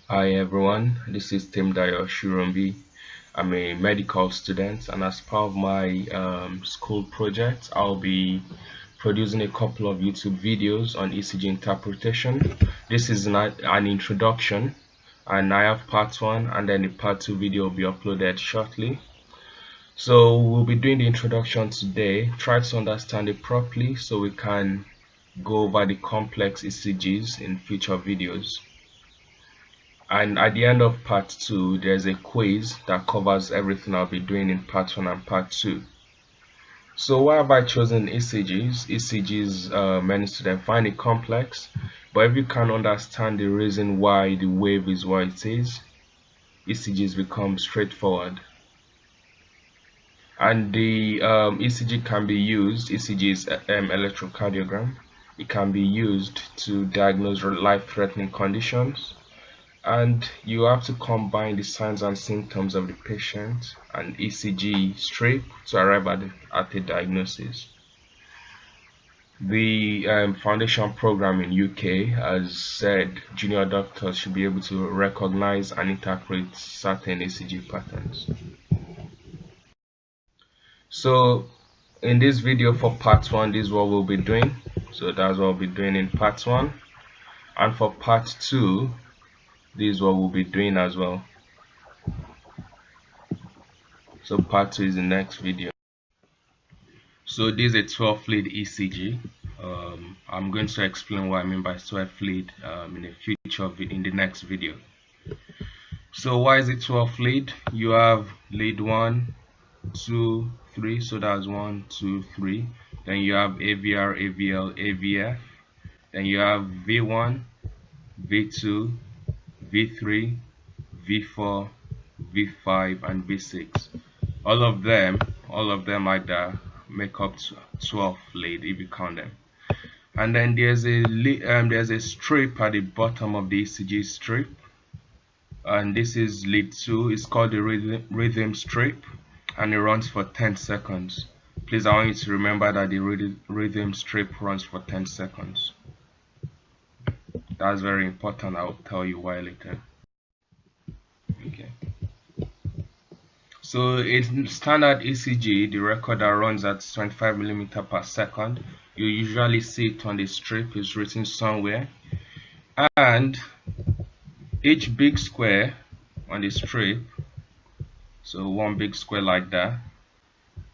Hi everyone, this is Tim Dayo Shurumbi. I'm a medical student, and as part of my school project, I'll be producing a couple of YouTube videos on ECG interpretation. This is an introduction, and I have part one, and then the part two video will be uploaded shortly. So we'll be doing the introduction today. Try to understand it properly so we can go over the complex ECGs in future videos. And at the end of part two, there's a quiz that covers everything I'll be doing in part one and part two. So why have I chosen ECGs? ECGs, many students find it complex, but if you can understand the reason why the wave is what it is, ECGs become straightforward. And the ECG can be used, ECG is electrocardiogram. It can be used to diagnose life-threatening conditions. And you have to combine the signs and symptoms of the patient and ECG strip to arrive at a diagnosis. The foundation program in UK has said junior doctors should be able to recognize and interpret certain ECG patterns. So in this video for part one, this is what we'll be doing. So that's what we'll be doing in part one. And for part two, this is what we'll be doing as well. So part two is the next video. So this is a 12 lead ECG. I'm going to explain what I mean by 12 lead in the next video. So why is it 12 lead? You have lead 1, 2, 3. So that's 1, 2, 3. Then you have AVR, AVL, AVF. Then you have V1, V2, V3, V4, V5, and V6. All of them like that make up 12 lead if you count them. And then there's a strip at the bottom of the ECG strip, and this is lead 2. It's called the rhythm strip, and it runs for 10 seconds. Please, I want you to remember that the rhythm strip runs for 10 seconds. That's very important. I'll tell you why later. Okay. So in standard ECG, the record that runs at 25 mm per second, you usually see it on the strip, is written somewhere, and each big square on the strip, so one big square like that,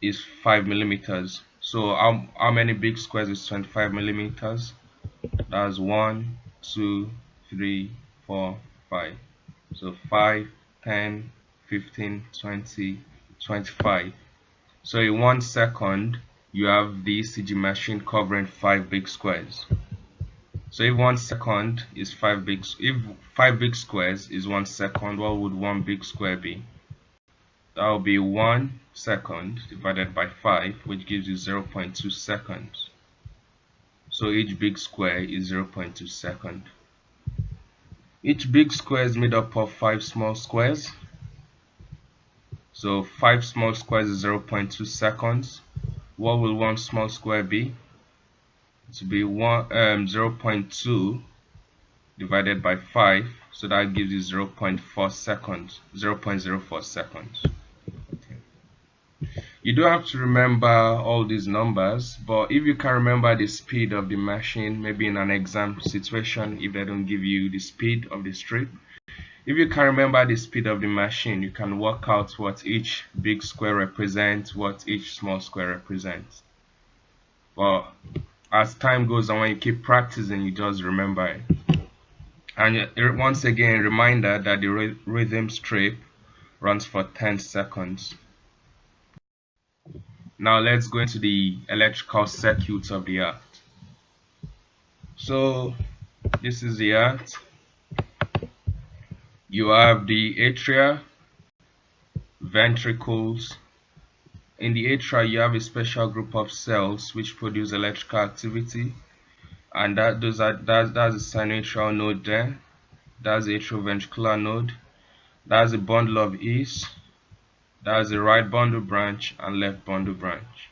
is 5 mm. So how many big squares is 25 mm? That's 1, 2, 3, 4, 5. So 5, 10, 15, 20, 25. So in 1 second, you have the ECG machine covering 5 big squares. So if 1 second is 5 big squares is 1 second, what would 1 big square be? That will be 1 second divided by 5, which gives you 0.2 seconds. So each big square is 0.2 seconds. Each big square is made up of 5 small squares. So 5 small squares is 0.2 seconds. What will 1 small square be? It will be 0.2 divided by 5. So that gives you 0.4 seconds. 0.04 seconds. You don't have to remember all these numbers, but if you can remember the speed of the machine, maybe in an exam situation, if they don't give you the speed of the strip, if you can remember the speed of the machine, you can work out what each big square represents, what each small square represents. But as time goes on, when you keep practicing, you just remember it. And once again, reminder that the rhythm strip runs for 10 seconds. Now let's go into the electrical circuits of the heart. So this is the heart. You have the atria, ventricles. In the atria, you have a special group of cells which produce electrical activity, and that's the sinoatrial node there. That's the atrioventricular node. That's the bundle of E's. That's the right bundle branch and left bundle branch.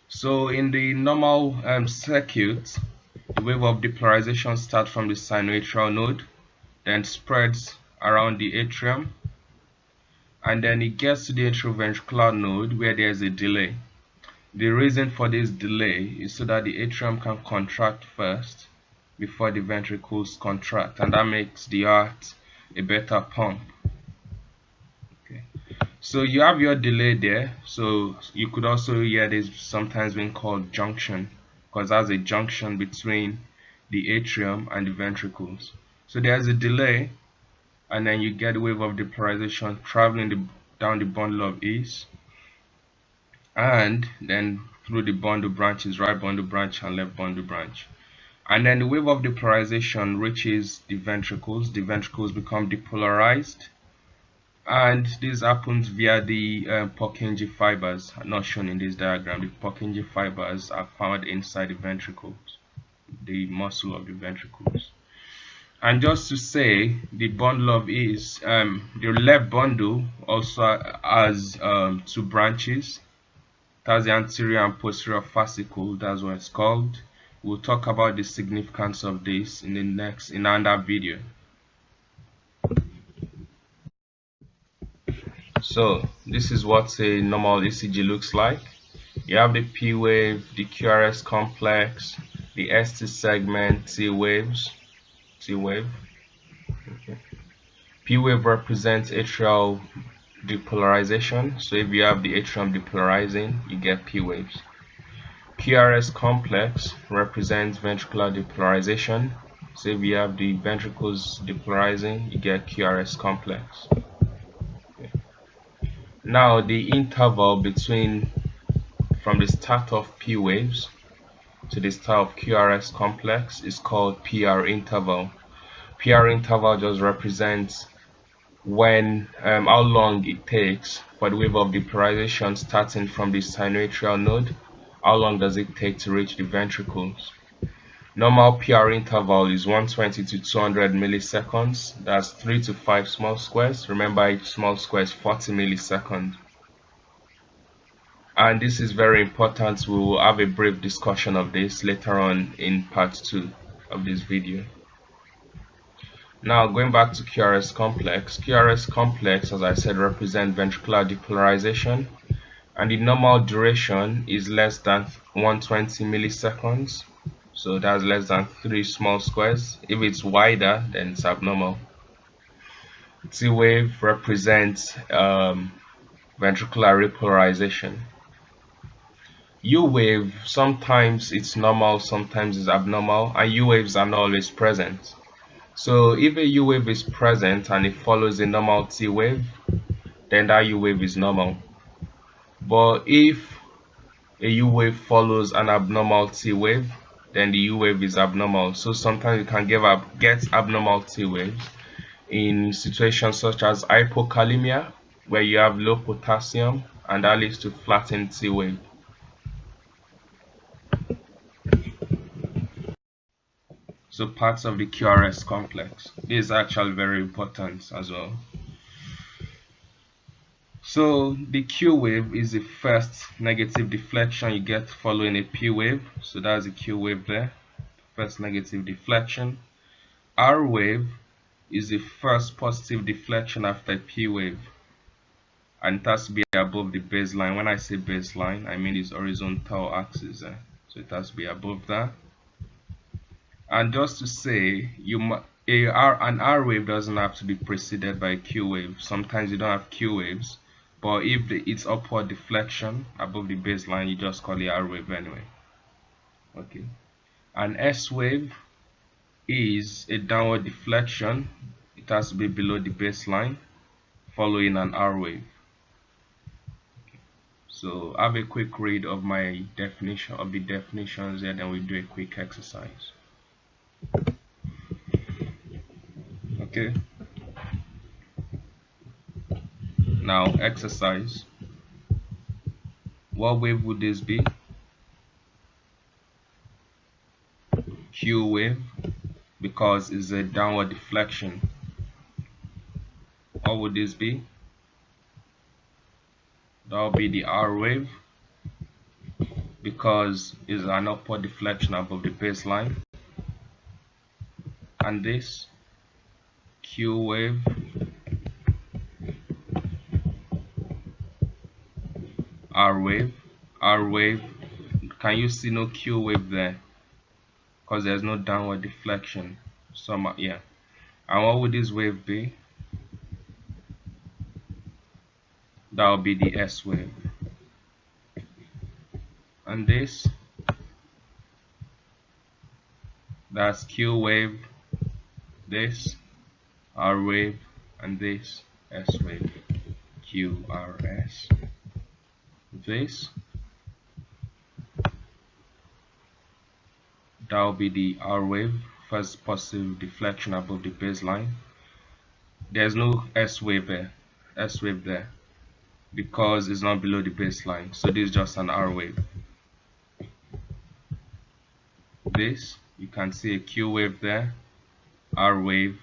So in the normal circuit, The wave of depolarization starts from the sinoatrial node, then spreads around the atrium, and then it gets to the atrioventricular node where there is a delay. The reason for this delay is so that the atrium can contract first before the ventricles contract, and that makes the heart a better pump. Okay. So you have your delay there. So you could also hear this sometimes being called junction, because that's a junction between the atrium and the ventricles. So there's a delay, and then you get a wave of depolarization traveling down the bundle of E's, and then through the bundle branches, right bundle branch and left bundle branch. And then the wave of depolarization reaches the ventricles become depolarized, and this happens via the Purkinje fibers, not shown in this diagram. The Purkinje fibers are found inside the ventricles, the muscle of the ventricles. And just to say, the bundle of E's, the left bundle also has two branches. It has the anterior and posterior fascicle. That's what it's called. We'll talk about the significance of this in another video. So this is what a normal ECG looks like. You have the P wave, the QRS complex, the ST segment, T wave. Okay. P wave represents atrial depolarization. So if you have the atrium depolarizing, you get P waves. QRS complex represents ventricular depolarization. So if you have the ventricles depolarizing, you get QRS complex. Okay. Now the interval from the start of P waves to the start of QRS complex is called PR interval. PR interval just represents how long it takes for the wave of depolarization starting from the sinoatrial node. How long does it take to reach the ventricles? Normal PR interval is 120 to 200 milliseconds. That's 3 to 5 small squares. Remember, each small square is 40 milliseconds. And this is very important. We will have a brief discussion of this later on in part 2 of this video. Now going back to QRS complex. QRS complex, as I said, represents ventricular depolarization, and the normal duration is less than 120 milliseconds. So that's less than 3 small squares. If it's wider, then it's abnormal. T wave represents ventricular repolarization. U wave, sometimes it's normal, sometimes it's abnormal, and U waves are not always present. So if a U wave is present and it follows a normal T wave, then that U wave is normal. But if a U wave follows an abnormal T wave, then the U wave is abnormal. So sometimes you can get abnormal T waves in situations such as hypokalemia, where you have low potassium, and that leads to flattened T wave. So parts of the QRS complex. This is actually very important as well. So the Q wave is the first negative deflection you get following a P wave. So that's the Q wave there, first negative deflection. R wave is the first positive deflection after a P wave, and it has to be above the baseline. When I say baseline, I mean its horizontal axis. So it has to be above that. And just to say, an R wave doesn't have to be preceded by a Q wave. Sometimes you don't have Q waves, but if it's upward deflection above the baseline, you just call it R wave anyway. Okay. An S wave is a downward deflection. It has to be below the baseline, following an R wave. Okay. So have a quick read of my definition of the definitions here, then we do a quick exercise. Okay. Now exercise. What wave would this be? Q wave, because it's a downward deflection. What would this be? That will be the R wave, because it's an upward deflection above the baseline. and this Q wave, R wave, R wave. Can you see no Q wave there? Because there's no downward deflection. Yeah. And what would this wave be? That will be the S wave. And this, that's Q wave, this R wave, and this S wave. Q, R, S. This, that will be the R wave, first positive deflection above the baseline. There's no S wave there, because it's not below the baseline. So this is just an R wave. This, you can see a Q wave there, R wave.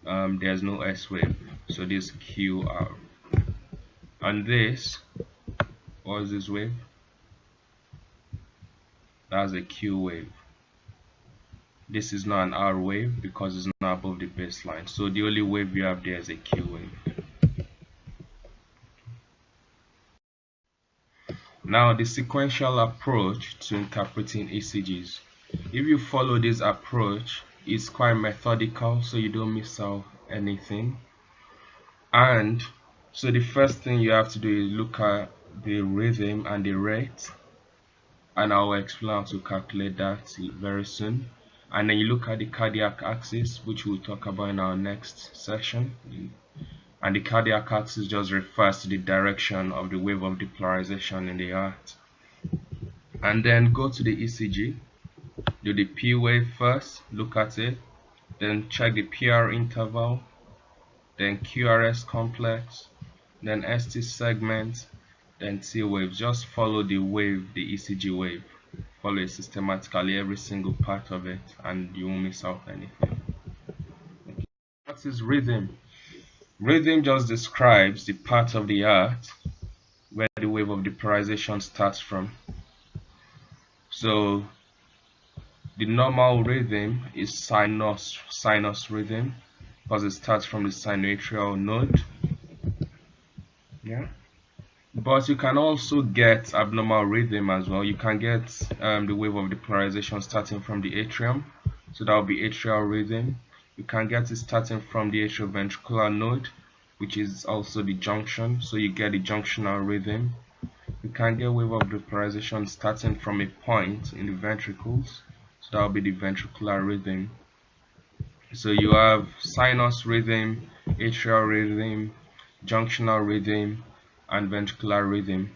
There's no S wave, so this QR. And this, what is this wave? That's a Q wave. This is not an R wave because it's not above the baseline. So the only wave you have there is a Q wave. Now the sequential approach to interpreting ECGs. If you follow this approach, it's quite methodical, so you don't miss out anything. And so the first thing you have to do is look at the rhythm and the rate, and I will explain how to calculate that very soon. And then you look at the cardiac axis, which we'll talk about in our next section. And the cardiac axis just refers to the direction of the wave of depolarization in the heart. And then go to the ECG, do the P wave first, look at it, then check the PR interval, then QRS complex, then ST segment, then T waves. Just follow the wave, the ECG wave. Follow it systematically, every single part of it, and you won't miss out anything. What is rhythm? Rhythm just describes the part of the heart where the wave of depolarization starts from. So the normal rhythm is sinus rhythm, because it starts from the sinoatrial node. Yeah. But you can also get abnormal rhythm as well. You can get the wave of depolarization starting from the atrium, so that will be atrial rhythm. You can get it starting from the atrioventricular node, which is also the junction, so you get the junctional rhythm. You can get wave of depolarization starting from a point in the ventricles, so that will be the ventricular rhythm. So you have sinus rhythm, atrial rhythm, junctional rhythm, and ventricular rhythm.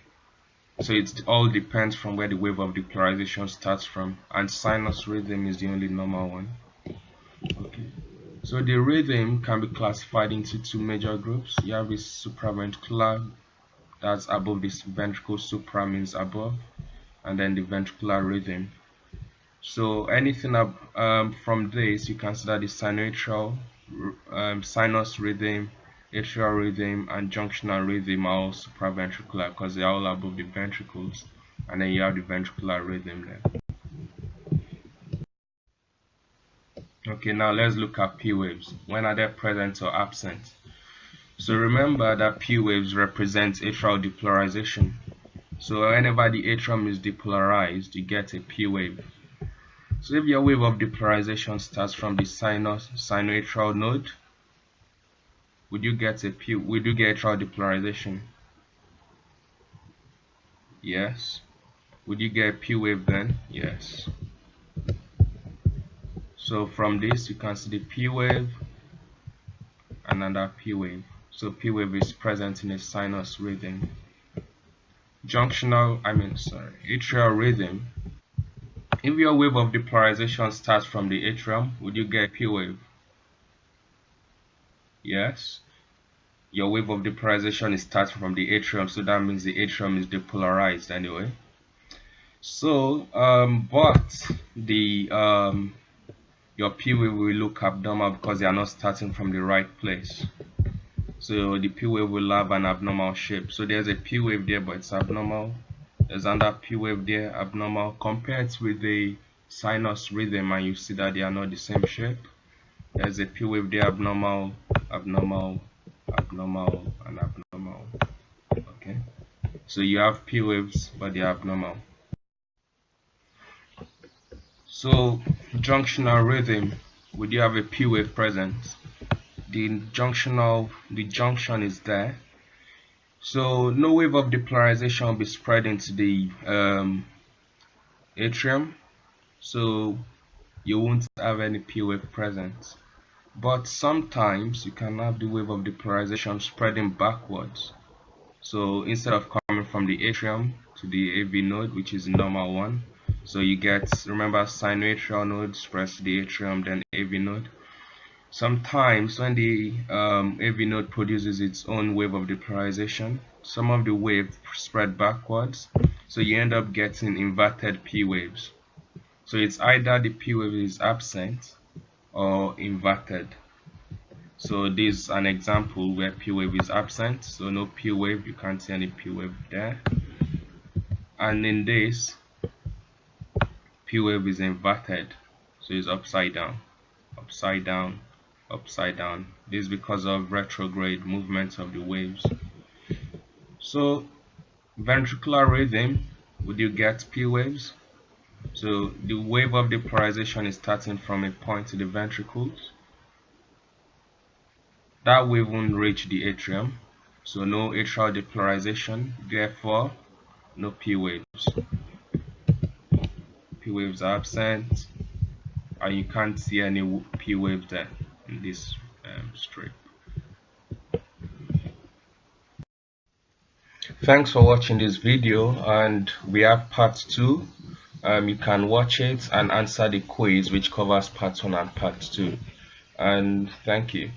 So it all depends from where the wave of depolarization starts from, and sinus rhythm is the only normal one. Okay. So the rhythm can be classified into two major groups. You have a supraventricular, that's above this ventricle, supra means above, and then the ventricular rhythm. So anything up from this, you consider the sinoatrial, sinus rhythm, atrial rhythm, and junctional rhythm are all supraventricular because they are all above the ventricles, and then you have the ventricular rhythm there. Okay, now let's look at P waves. When are they present or absent? So remember that P waves represent atrial depolarization. So whenever the atrium is depolarized, you get a P wave. So if your wave of depolarization starts from the sinoatrial node, would you get atrial depolarization? Yes. Would you get a P wave then? Yes. So from this you can see the P wave and another P wave. So P wave is present in a sinus rhythm. Atrial rhythm. If your wave of depolarization starts from the atrium, would you get a P wave? Yes. Your wave of depolarization starts from the atrium, so that means the atrium is depolarized anyway. So, but the your P wave will look abnormal because they are not starting from the right place. So the P wave will have an abnormal shape. So there's a P wave there, but it's abnormal. There's another P wave there, abnormal. Compared with the sinus rhythm, and you see that they are not the same shape. There's a P wave there, abnormal, abnormal, abnormal, and abnormal. Okay, so you have P waves, but they're abnormal. So junctional rhythm, would you have a P wave present? The junction is there. So no wave of depolarization will be spread into the atrium. So you won't have any P wave present. But sometimes you can have the wave of depolarization spreading backwards. So instead of coming from the atrium to the AV node, which is the normal one, so you get, remember, sinoatrial node spreads to the atrium, then AV node. Sometimes when the AV node produces its own wave of depolarization, some of the wave spread backwards, so you end up getting inverted P waves. So it's either the P wave is absent or inverted. So this is an example where P wave is absent, so no P wave, you can't see any P wave there. And in this, P wave is inverted, so it's upside down, upside down, upside down. This is because of retrograde movements of the waves. So ventricular rhythm, would you get P waves? So the wave of depolarization is starting from a point to the ventricles. That wave won't reach the atrium, so no atrial depolarization, therefore no P waves. P waves are absent, and you can't see any P waves there in this strip. Thanks for watching this video, and we have part 2. You can watch it and answer the quiz which covers part 1 and part 2. And thank you.